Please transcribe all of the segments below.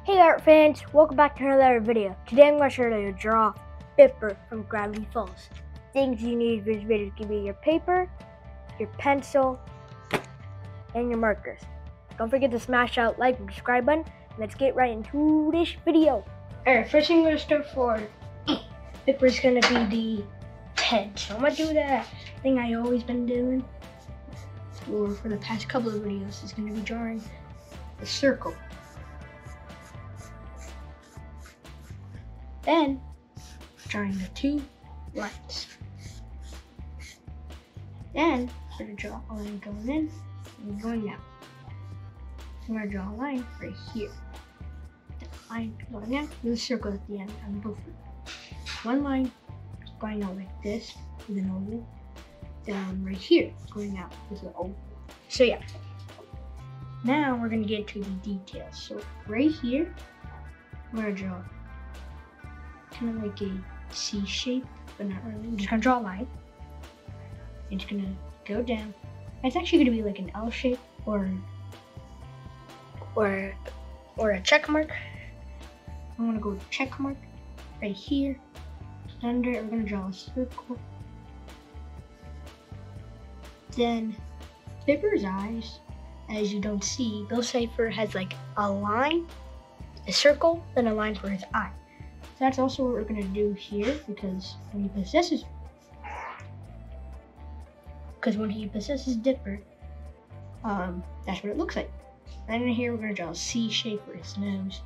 Hey art fans, welcome back to another video. Today I'm going to show you how to draw Bipper from Gravity Falls. Things you need for this video can be your paper, your pencil, and your markers. Don't forget to smash that like and subscribe button. Let's get right into this video. Alright, first thing I'm going to start for Bipper is going to be the head. So I'm going to do that thing I always been doing, or for the past couple of videos, is going to be drawing the circle. Then, drawing the two lines. Then, I'm going to draw a line going in and going out. I'm going to draw a line right here. The line going in with a circle at the end on both of them. One line going out like this with an oval. Then right here going out with an oval. So yeah. Now we're going to get to the details. So right here, I'm going to draw kind of like a C shape, but not really. I'm just gonna draw a line. It's gonna go down. It's actually gonna be like an L shape or a check mark. I'm gonna go with check mark right here. Under it, we're gonna draw a circle. Then Bipper's eyes, as you don't see, Bill Cipher has like a line, a circle, then a line for his eye. So that's also what we're gonna do here, because when he possesses Dipper, that's what it looks like. And in here we're gonna draw a C shape for his nose.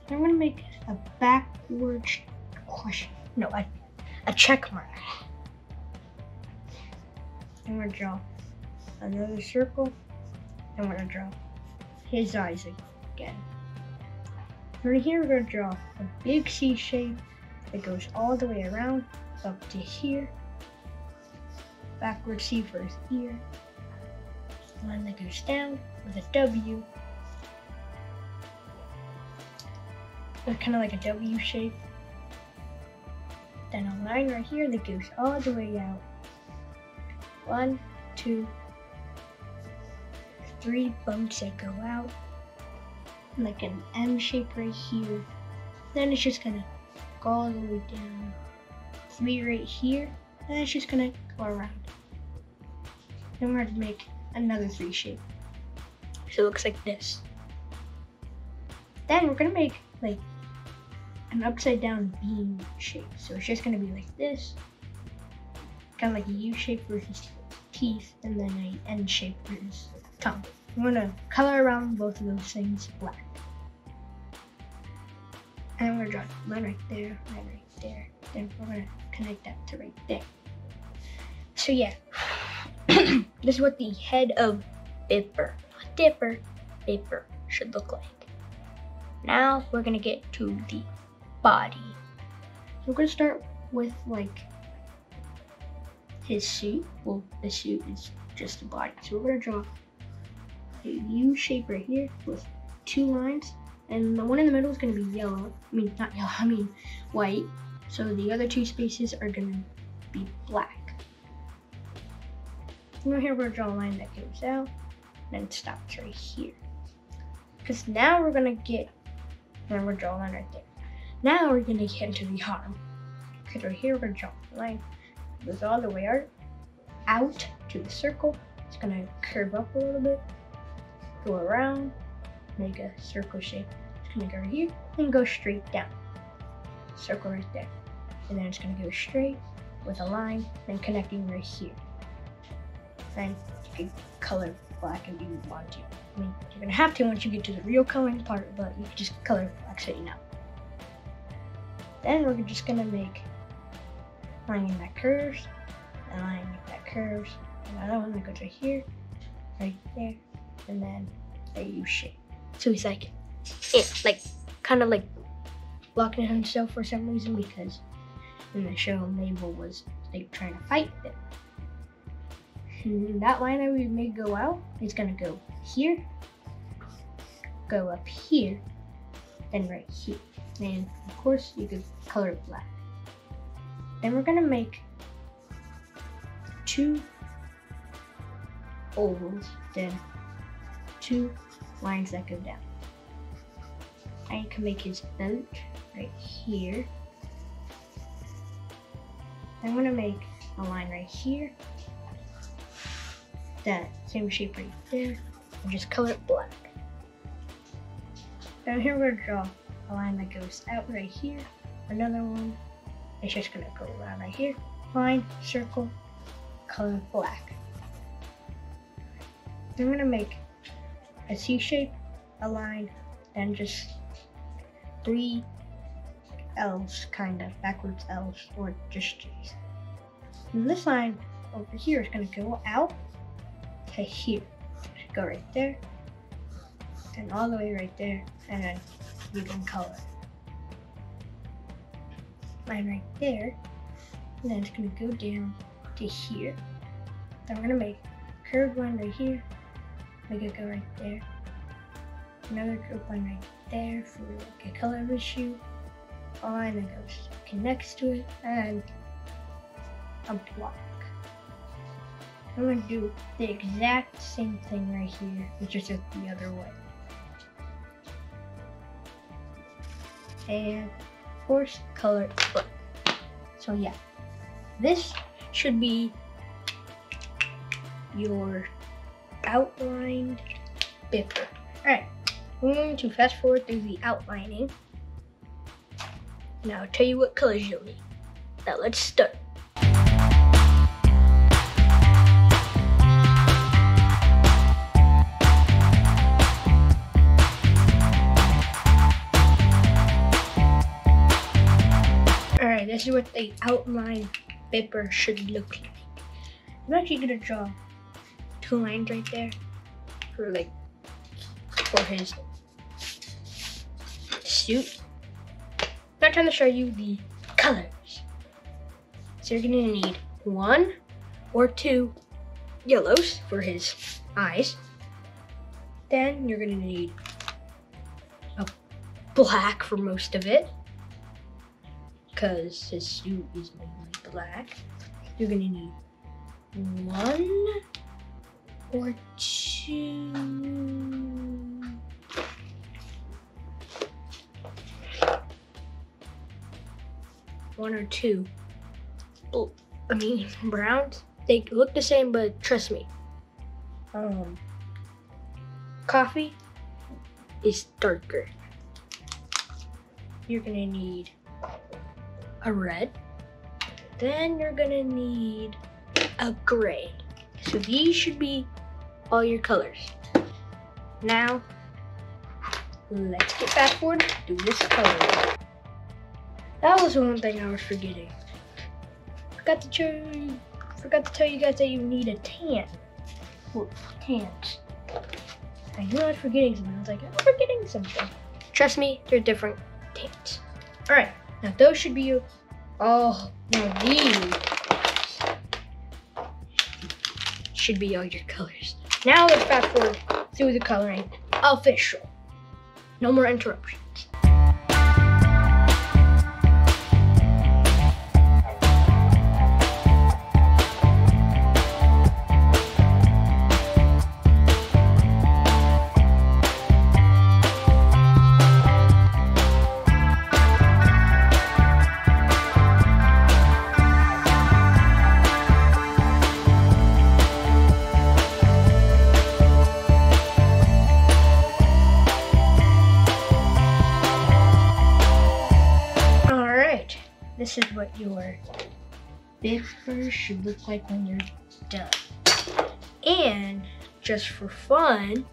Then we're gonna make a backward question. No, a check mark. And we're gonna draw another circle. And we're gonna draw his eyes again. Right here, we're going to draw a big C shape that goes all the way around up to here. Backward C for his ear. Line that goes down with a W. Kind of like a W shape. Then a line right here that goes all the way out. 1, 2, 3 bumps that go out. Like an M shape right here. Then it's just gonna go all the way down. 3 right here, and it's just gonna go around. Then we're gonna make another 3 shape. So it looks like this. Then we're gonna make like an upside down beam shape. So it's just gonna be like this. Kind of like a U shape for his teeth, and then an N shape for his tongue. I'm gonna color around both of those things black. And I'm gonna draw a line right there, line right there. Then we're gonna connect that to right there. So yeah, this is what the head of Bipper should look like. Now we're gonna get to the body. So we're gonna start with like his suit. Well, the suit is just the body. So we're gonna draw a U shape right here with 2 lines, and the one in the middle is going to be yellow. Not yellow, white. So the other 2 spaces are going to be black. And right here we're going to draw a line that goes out, and then stops right here. Because now we're going to get, and we're draw a line right there. Now we're going to get into the arm. Because right here we're going to draw a line that goes all the way out to the circle. It's going to curve up a little bit. Go around, make a circle shape. It's gonna go right here and go straight down. Circle right there. And then it's gonna go straight with a line and connecting right here. Then you can color black if you want to. You're gonna have to once you get to the real coloring part, but you can just color black so you know. Then we're just gonna make a line that curves, a line that curves, another one that goes right here, right there, and then a U shape. So he's like, kind of like blocking himself for some reason, because in the show Mabel was like trying to fight him. And that line that we made go out is gonna go here, go up here, and right here. And of course you could color it black. Then we're gonna make 2 ovals, then 2 lines that go down. I can make his boat right here. I'm gonna make a line right here. That same shape right there. And just color it black. Down here we're gonna draw a line that goes out right here. Another one. It's just gonna go around right here. Line, circle, color black. I'm gonna make a C shape, a line, and just 3 L's, kind of backwards L's, or just G's. And this line over here is gonna go out to here. Go right there, and all the way right there, and then you can color. Line right there, and then it's gonna go down to here. Then we're gonna make a curved line right here, make it go right there. Another curved line right there for like a color of the shoe. A line that goes connects to it, and a block. I'm gonna do the exact same thing right here, it's just the other way. And of course, color black. So yeah, this should be your outlined Bipper. Alright, I'm going to fast forward through the outlining. Now I'll tell you what colors you'll need. Now let's start. Alright, this is what the outline Bipper should look like. I'm actually gonna draw 2 lines right there for his suit. I'm trying to show you the colors. So you're gonna need 1 or 2 yellows for his eyes. Then you're gonna need a black for most of it, because his suit is mainly black. You're gonna need 1 or 2 browns. They look the same, but trust me, coffee is darker. You're gonna need a red. Then you're gonna need a gray. So these should be all your colors. Now, let's get fast forward to this color. That was one thing I was forgetting. Forgot to tell you guys that you need a tan. Well, tans. I knew I was forgetting something. I was like, I'm forgetting something. Trust me, they're different tans. All right, now those should be all. Now these should be all your colors. Now let's fast forward through the coloring. Official. No more interruptions. This is what your Bipper should look like when you're done. And just for fun,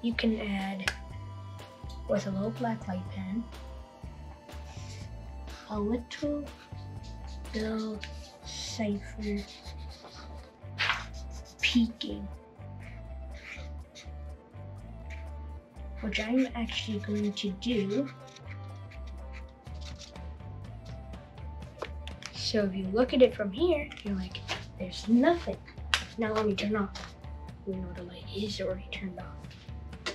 you can add, with a little black light pen, a little Bill Cipher peeking, which I'm actually going to do. So if you look at it from here, you're like, there's nothing. Now let me turn off. We know the light is already turned off.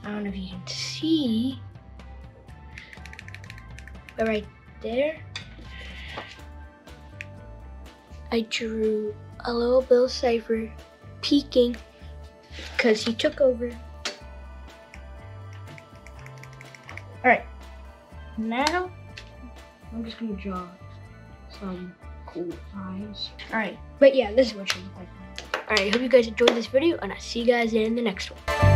I don't know if you can see, but right there, I drew a little Bill Cipher peeking because he took over Alright. Now, I'm just gonna draw some cool eyes. Alright, but yeah, this is what she looks like. Alright, I hope you guys enjoyed this video, and I'll see you guys in the next one.